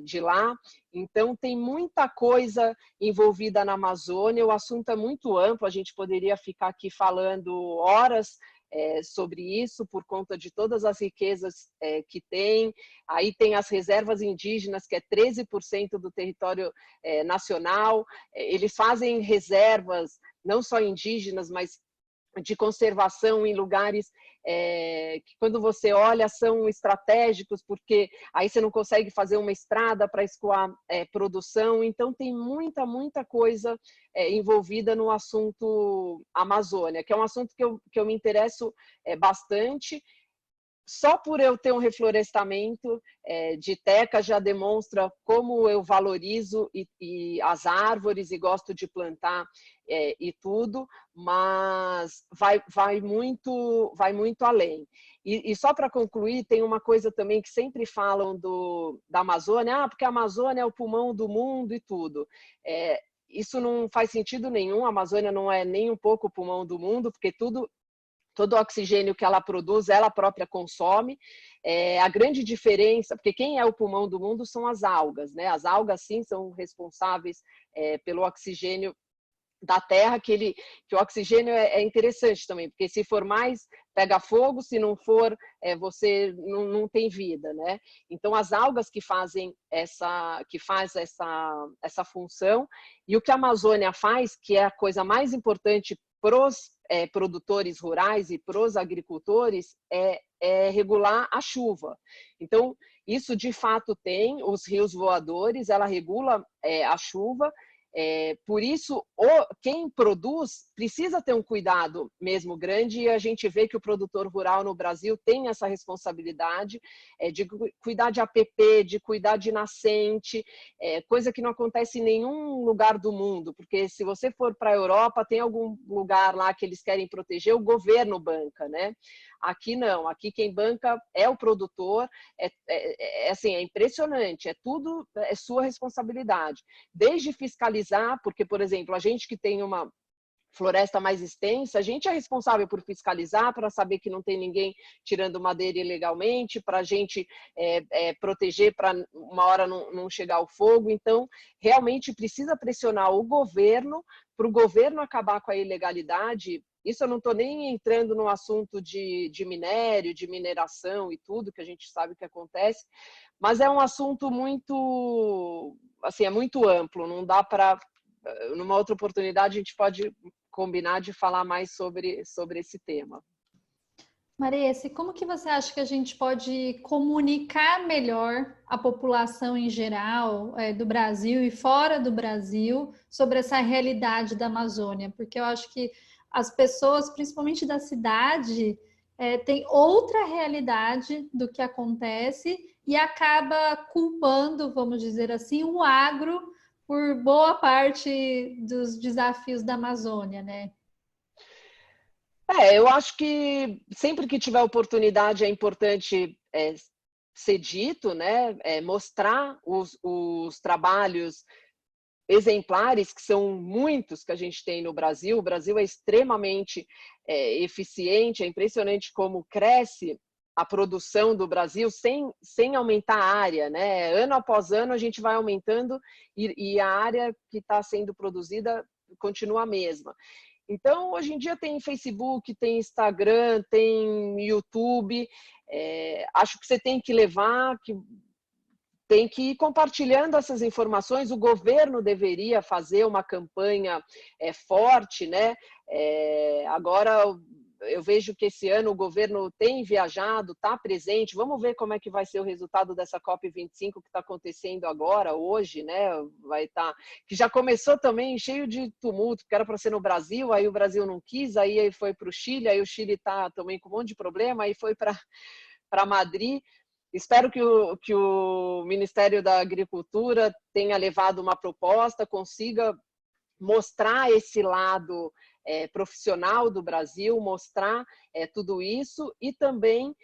de lá. Então, tem muita coisa envolvida na Amazônia. O assunto é muito amplo, a gente poderia ficar aqui falando horas sobre isso, por conta de todas as riquezas que tem. Aí tem as reservas indígenas, que é 13% do território nacional. Eles fazem reservas, não só indígenas, mas de conservação em lugares que, quando você olha, são estratégicos, porque aí você não consegue fazer uma estrada para escoar produção. Então, tem muita coisa envolvida no assunto Amazônia, que é um assunto que eu me interesso bastante. Só por eu ter um reflorestamento de teca já demonstra como eu valorizo e as árvores e gosto de plantar e tudo, mas vai muito além. E só para concluir, tem uma coisa também que sempre falam da Amazônia, porque a Amazônia é o pulmão do mundo e tudo. Isso não faz sentido nenhum, a Amazônia não é nem um pouco o pulmão do mundo, porque todo o oxigênio que ela produz, ela própria consome. A grande diferença, porque quem é o pulmão do mundo são as algas, né? As algas, sim, são responsáveis pelo oxigênio da terra, que o oxigênio é interessante também, porque se for mais, pega fogo, se não for, você não tem vida, né? Então, as algas que fazem essa função, e o que a Amazônia faz, que é a coisa mais importante para os produtores rurais e para os agricultores, é regular a chuva. Então, isso de fato tem, os rios voadores, ela regula a chuva. Por isso, quem produz precisa ter um cuidado mesmo grande, e a gente vê que o produtor rural no Brasil tem essa responsabilidade de cuidar de APP, de cuidar de nascente, coisa que não acontece em nenhum lugar do mundo, porque se você for para a Europa, tem algum lugar lá que eles querem proteger, o governo banca, né? Aqui não, aqui quem banca é o produtor, assim, é impressionante, tudo é sua responsabilidade, desde fiscalizar, porque, por exemplo, a gente que tem uma floresta mais extensa, a gente é responsável por fiscalizar, para saber que não tem ninguém tirando madeira ilegalmente, para a gente proteger, para uma hora não chegar o fogo. Então, realmente precisa pressionar o governo, para o governo acabar com a ilegalidade. Isso eu não estou nem entrando no assunto de minério, de mineração e tudo, que a gente sabe que acontece, mas é um assunto muito, assim, é muito amplo, não dá para... Numa outra oportunidade, a gente pode combinar de falar mais sobre esse tema.
Maressa, como que você acha que a gente pode comunicar melhor a população em geral do Brasil e fora do Brasil sobre essa realidade da Amazônia? Porque eu acho que as pessoas, principalmente da cidade, têm outra realidade do que acontece e acaba culpando, vamos dizer assim, o agro por boa parte dos desafios da Amazônia, né?
Eu acho que sempre que tiver oportunidade é importante ser dito, né? Mostrar os trabalhos exemplares, que são muitos que a gente tem no Brasil. O Brasil é extremamente eficiente, é impressionante como cresce a produção do Brasil sem aumentar a área, né? Ano após ano a gente vai aumentando e a área que está sendo produzida continua a mesma. Então, hoje em dia tem Facebook, tem Instagram, tem YouTube. Acho que você tem que levar, tem que ir compartilhando essas informações. O governo deveria fazer uma campanha forte, né? Agora, eu vejo que esse ano o governo tem viajado, está presente. Vamos ver como é que vai ser o resultado dessa COP25 que está acontecendo agora, hoje, né? Vai estar, que já começou também cheio de tumulto, porque era para ser no Brasil, aí o Brasil não quis, aí foi para o Chile, aí o Chile está também com um monte de problema, aí foi para Madrid. Espero que o Ministério da Agricultura tenha levado uma proposta, consiga mostrar esse lado profissional do Brasil, mostrar tudo isso e também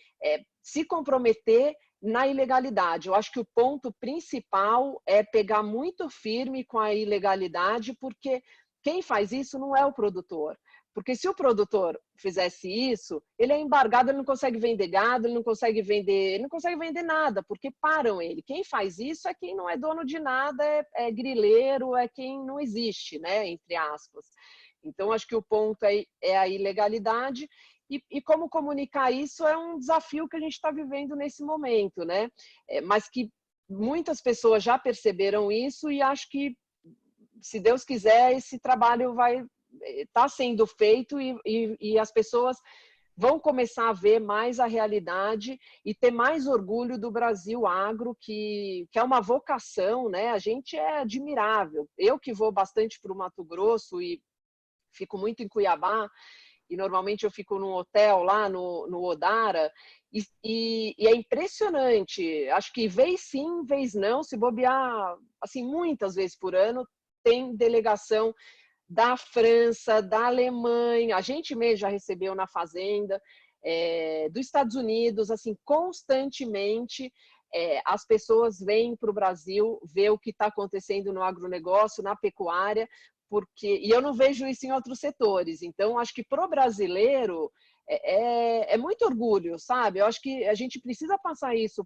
se comprometer na ilegalidade. Eu acho que o ponto principal é pegar muito firme com a ilegalidade, porque quem faz isso não é o produtor. Porque se o produtor fizesse isso, ele é embargado, ele não consegue vender gado, ele não consegue vender nada, porque param ele. Quem faz isso é quem não é dono de nada, é grileiro, é quem não existe, né? Entre aspas. Então, acho que o ponto é a ilegalidade. E como comunicar isso é um desafio que a gente está vivendo nesse momento, né? Mas que muitas pessoas já perceberam isso e acho que, se Deus quiser, esse trabalho vai está sendo feito e as pessoas vão começar a ver mais a realidade e ter mais orgulho do Brasil agro, que é uma vocação, né? A gente é admirável. Eu que vou bastante para o Mato Grosso e fico muito em Cuiabá, e normalmente eu fico num hotel lá no Odara, e é impressionante. Acho que vez sim, vez não, se bobear, assim, muitas vezes por ano, tem delegação da França, da Alemanha, a gente mesmo já recebeu na fazenda, dos Estados Unidos, assim, constantemente as pessoas vêm para o Brasil ver o que está acontecendo no agronegócio, na pecuária, e eu não vejo isso em outros setores. Então, acho que para o brasileiro é muito orgulho, sabe? Eu acho que a gente precisa passar isso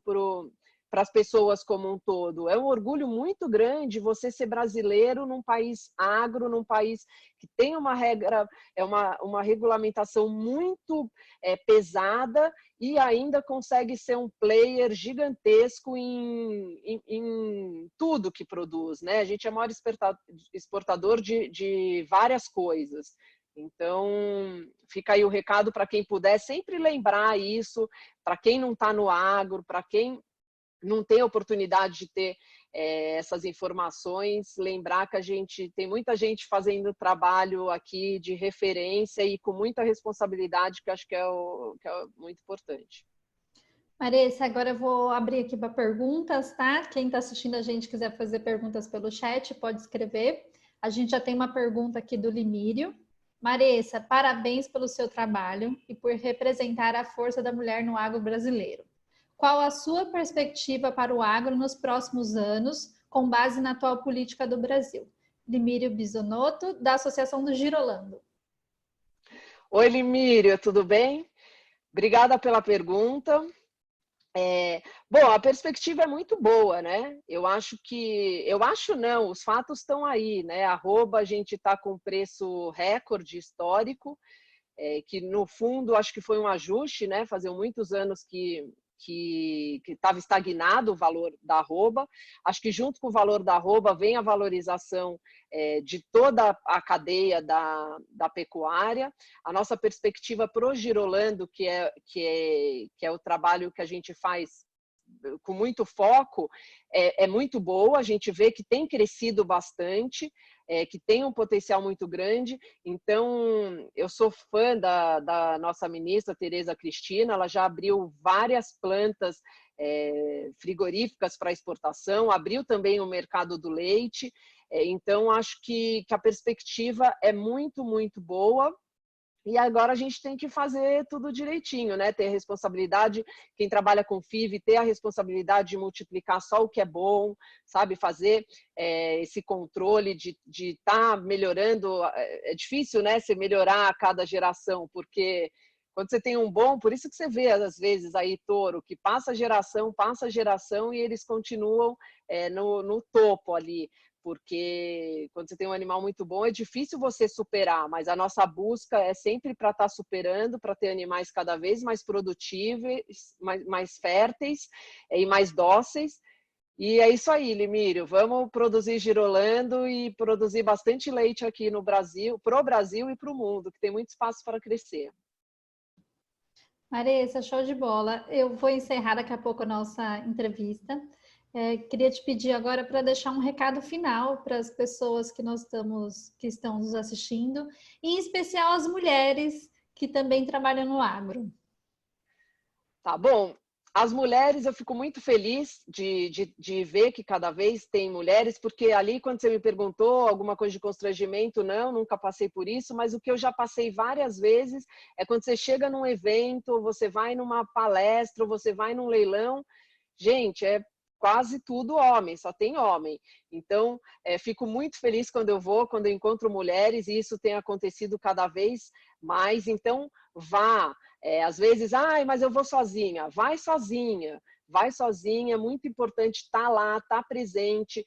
para as pessoas como um todo. É um orgulho muito grande você ser brasileiro num país agro, num país que tem uma regra, uma regulamentação muito pesada e ainda consegue ser um player gigantesco em tudo que produz, né? A gente é o maior exportador de várias coisas. Então, fica aí o recado para quem puder sempre lembrar isso, para quem não está no agro, para quem não tem oportunidade de ter essas informações, lembrar que a gente tem muita gente fazendo trabalho aqui de referência e com muita responsabilidade, que eu acho que é muito importante.
Marissa, agora eu vou abrir aqui para perguntas, tá? Quem está assistindo a gente quiser fazer perguntas pelo chat, pode escrever. A gente já tem uma pergunta aqui do Limírio. Marissa, parabéns pelo seu trabalho e por representar a força da mulher no agro brasileiro. Qual a sua perspectiva para o agro nos próximos anos, com base na atual política do Brasil? Limírio Bisonotto, da Associação do Girolando.
Oi, Limírio, tudo bem? Obrigada pela pergunta. Bom, a perspectiva é muito boa, né? Eu acho não, os fatos estão aí, né? A gente está com preço recorde histórico, que no fundo acho que foi um ajuste, né? Faziam muitos anos que estava estagnado o valor da arroba. Acho que junto com o valor da arroba vem a valorização de toda a cadeia da pecuária. A nossa perspectiva para o Girolando, que é o trabalho que a gente faz com muito foco, é muito boa. A gente vê que tem crescido bastante, que tem um potencial muito grande. Então, eu sou fã da nossa ministra, Tereza Cristina. Ela já abriu várias plantas frigoríficas para exportação, abriu também o mercado do leite. Então, acho que a perspectiva é muito, muito boa. E agora a gente tem que fazer tudo direitinho, né? Ter responsabilidade, quem trabalha com FIV, ter a responsabilidade de multiplicar só o que é bom, sabe? Fazer esse controle de estar melhorando. É difícil, né? Você melhorar a cada geração, porque quando você tem um bom, por isso que você vê, às vezes, aí, touro, que passa geração e eles continuam no topo ali. Porque quando você tem um animal muito bom, é difícil você superar, mas a nossa busca é sempre para estar superando, para ter animais cada vez mais produtivos, mais férteis e mais dóceis. E é isso aí, Limírio. Vamos produzir girolando e produzir bastante leite aqui no Brasil, para o Brasil e para o mundo, que tem muito espaço para crescer.
Marissa, show de bola. Eu vou encerrar daqui a pouco a nossa entrevista. Queria te pedir agora para deixar um recado final para as pessoas que estão nos assistindo, em especial as mulheres que também trabalham no agro.
Tá bom. As mulheres, eu fico muito feliz de ver que cada vez tem mulheres, porque ali, quando você me perguntou alguma coisa de constrangimento, não, nunca passei por isso, mas o que eu já passei várias vezes é quando você chega num evento, ou você vai numa palestra, ou você vai num leilão, gente, é quase tudo homem, só tem homem. Então, fico muito feliz quando eu vou, quando eu encontro mulheres, e isso tem acontecido cada vez mais. Então, vá. Às vezes, mas eu vou sozinha. Vai sozinha. É muito importante estar lá, estar presente,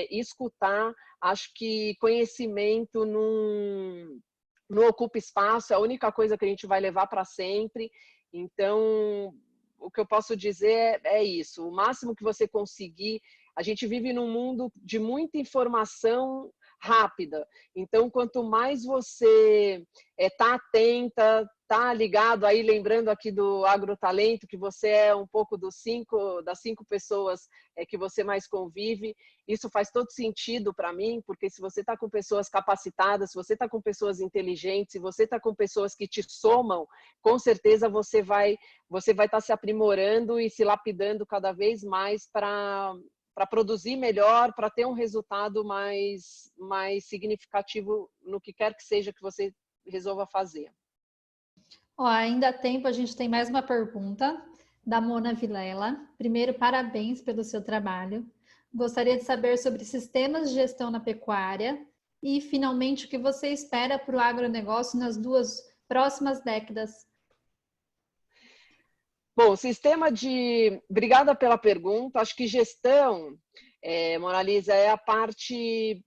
escutar. Acho que conhecimento não ocupa espaço, é a única coisa que a gente vai levar para sempre. Então, o que eu posso dizer é isso. O máximo que você conseguir. A gente vive num mundo de muita informação rápida. Então, quanto mais você está atenta, está ligado aí, lembrando aqui do Agrotalento, que você é um pouco das 5 pessoas que você mais convive, isso faz todo sentido para mim, porque se você está com pessoas capacitadas, se você está com pessoas inteligentes, se você está com pessoas que te somam, com certeza você vai estar se aprimorando e se lapidando cada vez mais para produzir melhor, para ter um resultado mais significativo no que quer que seja que você resolva fazer.
Ainda há tempo, a gente tem mais uma pergunta da Mona Vilela. Primeiro, parabéns pelo seu trabalho. Gostaria de saber sobre sistemas de gestão na pecuária e, finalmente, o que você espera para o agronegócio nas 2 próximas décadas.
Bom, Obrigada pela pergunta. Acho que gestão, Mona Lisa, é a parte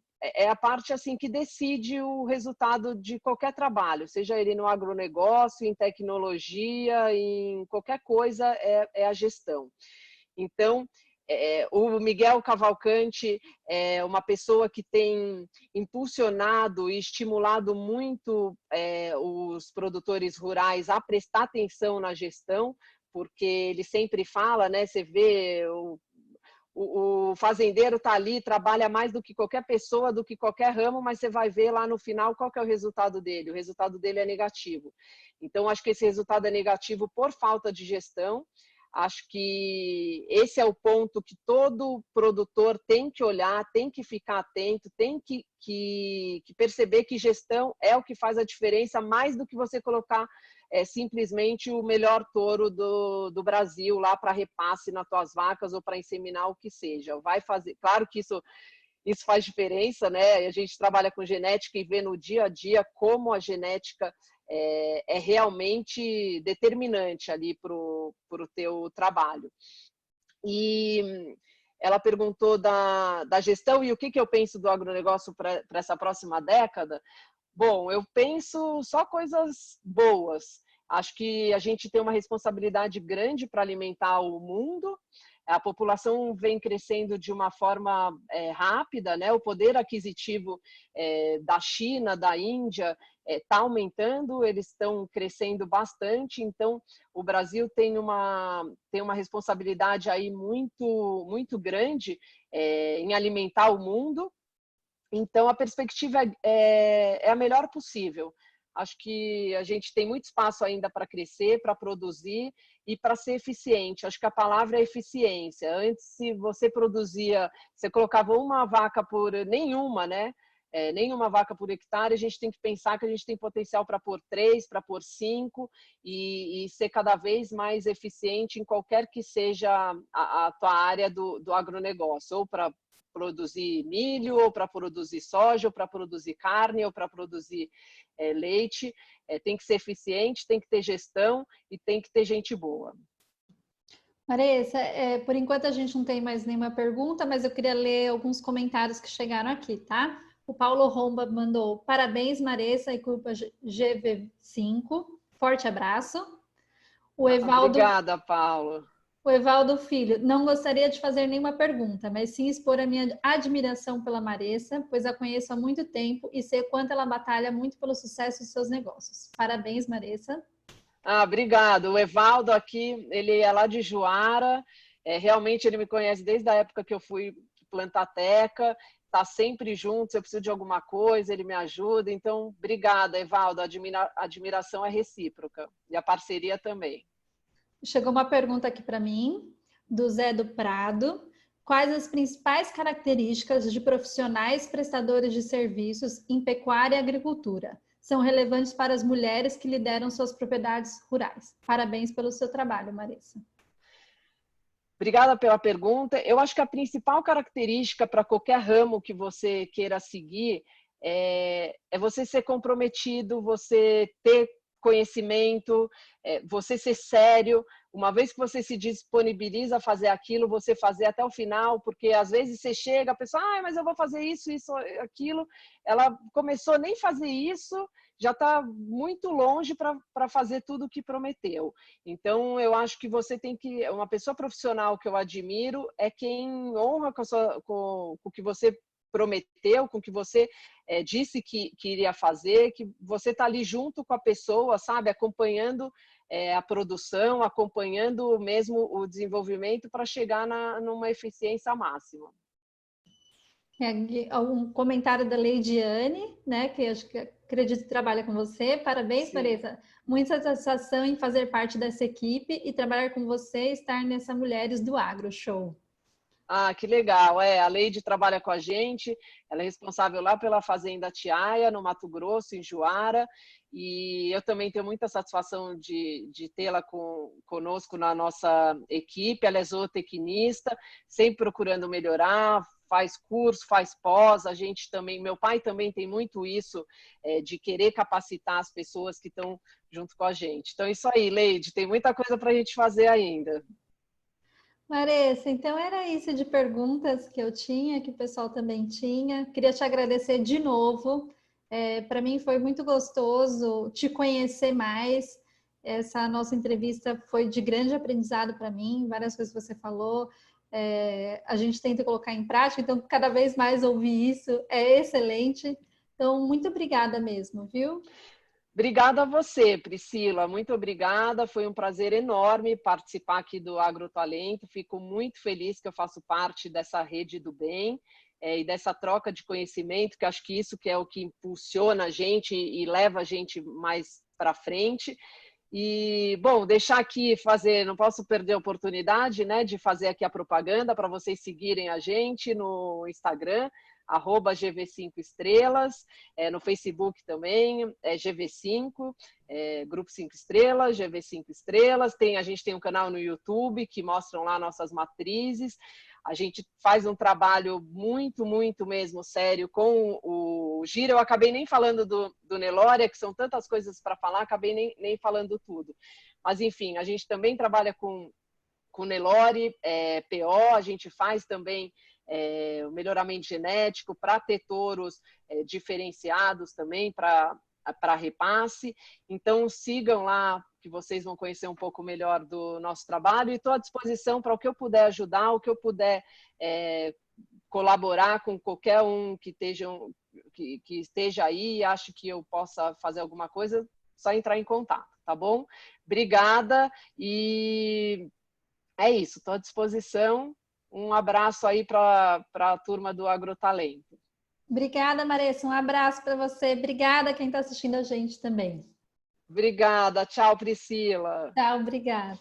assim que decide o resultado de qualquer trabalho, seja ele no agronegócio, em tecnologia, em qualquer coisa, é a gestão. Então, o Miguel Cavalcante é uma pessoa que tem impulsionado e estimulado muito os produtores rurais a prestar atenção na gestão, porque ele sempre fala, né? Você vê o fazendeiro está ali, trabalha mais do que qualquer pessoa, do que qualquer ramo, mas você vai ver lá no final qual que é o resultado dele. O resultado dele é negativo. Então, acho que esse resultado é negativo por falta de gestão. Acho que esse é o ponto que todo produtor tem que olhar, tem que ficar atento, tem que perceber que gestão é o que faz a diferença, mais do que você colocar simplesmente o melhor touro do Brasil lá para repasse nas tuas vacas ou para inseminar o que seja. Vai fazer, claro que isso faz diferença, né? A gente trabalha com genética e vê no dia a dia como a genética é realmente determinante ali para o teu trabalho. E ela perguntou da gestão e o que eu penso do agronegócio para essa próxima década. Bom, eu penso só coisas boas. Acho que a gente tem uma responsabilidade grande para alimentar o mundo. A população vem crescendo de uma forma rápida, né? O poder aquisitivo da China, da Índia, está aumentando, eles estão crescendo bastante. Então, o Brasil tem uma responsabilidade aí muito grande em alimentar o mundo. Então, a perspectiva é a melhor possível. Acho que a gente tem muito espaço ainda para crescer, para produzir e para ser eficiente. Acho que a palavra é eficiência. Antes, se você produzia, você colocava uma vaca por nenhuma, né? Nenhuma vaca por hectare, a gente tem que pensar que a gente tem potencial para pôr 3, para pôr 5 e ser cada vez mais eficiente em qualquer que seja a tua área do agronegócio, ou para produzir milho, ou para produzir soja, ou para produzir carne, ou para produzir leite. Tem que ser eficiente, tem que ter gestão e tem que ter gente boa.
Maressa, por enquanto a gente não tem mais nenhuma pergunta, mas eu queria ler alguns comentários que chegaram aqui, tá? O Paulo Romba mandou: parabéns, Maressa e Culpa GV5. Forte abraço. O Evaldo...
Obrigada, Paulo.
O Evaldo Filho: não gostaria de fazer nenhuma pergunta, mas sim expor a minha admiração pela Maressa, pois a conheço há muito tempo e sei quanto ela batalha muito pelo sucesso de seus negócios. Parabéns, Maressa.
Obrigado. O Evaldo aqui, ele é lá de Juara, realmente ele me conhece desde a época que eu fui plantar teca, está sempre junto, se eu preciso de alguma coisa, ele me ajuda. Então, obrigada, Evaldo, a admiração é recíproca e a parceria também.
Chegou uma pergunta aqui para mim, do Zé do Prado. Quais as principais características de profissionais prestadores de serviços em pecuária e agricultura são relevantes para as mulheres que lideram suas propriedades rurais? Parabéns pelo seu trabalho, Marissa.
Obrigada pela pergunta. Eu acho que a principal característica para qualquer ramo que você queira seguir é você ser comprometido, você ter conhecimento, você ser sério. Uma vez que você se disponibiliza a fazer aquilo, você fazer até o final, porque às vezes você chega, a pessoa, mas eu vou fazer isso, isso, aquilo. Ela começou a nem fazer isso, já está muito longe para fazer tudo o que prometeu. Então, eu acho que você tem que... Uma pessoa profissional que eu admiro é quem honra com o que você prometeu, com o que você disse que iria fazer, que você está ali junto com a pessoa, sabe? Acompanhando a produção, acompanhando mesmo o desenvolvimento para chegar numa eficiência máxima.
Um comentário da Leidiane, né, que acredito que trabalha com você. Parabéns,
Sim.
Marisa. Muita satisfação em fazer parte dessa equipe e trabalhar com você e estar nessa Mulheres do Agro. Show.
Que legal. A Leide trabalha com a gente, ela é responsável lá pela Fazenda Tiaia, no Mato Grosso, em Juara, e eu também tenho muita satisfação de tê-la conosco na nossa equipe. Ela é zootecnista, sempre procurando melhorar, faz curso, faz pós. A gente também, meu pai também tem muito isso, de querer capacitar as pessoas que estão junto com a gente. Então, isso aí, Leide, tem muita coisa para a gente fazer ainda.
Marissa, então era isso de perguntas que eu tinha, que o pessoal também tinha. Queria te agradecer de novo. Para mim foi muito gostoso te conhecer mais. Essa nossa entrevista foi de grande aprendizado para mim, várias coisas que você falou. A gente tenta colocar em prática, então cada vez mais ouvir isso é excelente. Então, muito obrigada mesmo, viu?
Obrigada a você, Priscila. Muito obrigada. Foi um prazer enorme participar aqui do Agrotalento. Fico muito feliz que eu faço parte dessa rede do bem e dessa troca de conhecimento, que acho que isso que é o que impulsiona a gente e leva a gente mais para frente. E, bom, deixar aqui não posso perder a oportunidade, né, de fazer aqui a propaganda para vocês seguirem a gente no Instagram, @GV5Estrelas, no Facebook também, GV5, Grupo 5 Estrelas, GV5 Estrelas. A gente tem um canal no YouTube que mostram lá nossas matrizes. A gente faz um trabalho muito, muito mesmo sério com o Gira. Eu acabei nem falando do Nelória, que são tantas coisas para falar, acabei nem falando tudo. Mas, enfim, a gente também trabalha com Nelore, PO, a gente faz também o melhoramento genético para ter touros diferenciados também para repasse. Então, sigam lá, que vocês vão conhecer um pouco melhor do nosso trabalho, e estou à disposição para o que eu puder ajudar, o que eu puder colaborar com qualquer um que esteja aí e acho que eu possa fazer alguma coisa, só entrar em contato, tá bom? Obrigada e é isso, estou à disposição. Um abraço aí para a turma do Agrotalento.
Obrigada, Marissa. Um abraço para você. Obrigada a quem está assistindo a gente também.
Obrigada. Tchau, Priscila.
Tchau, obrigada.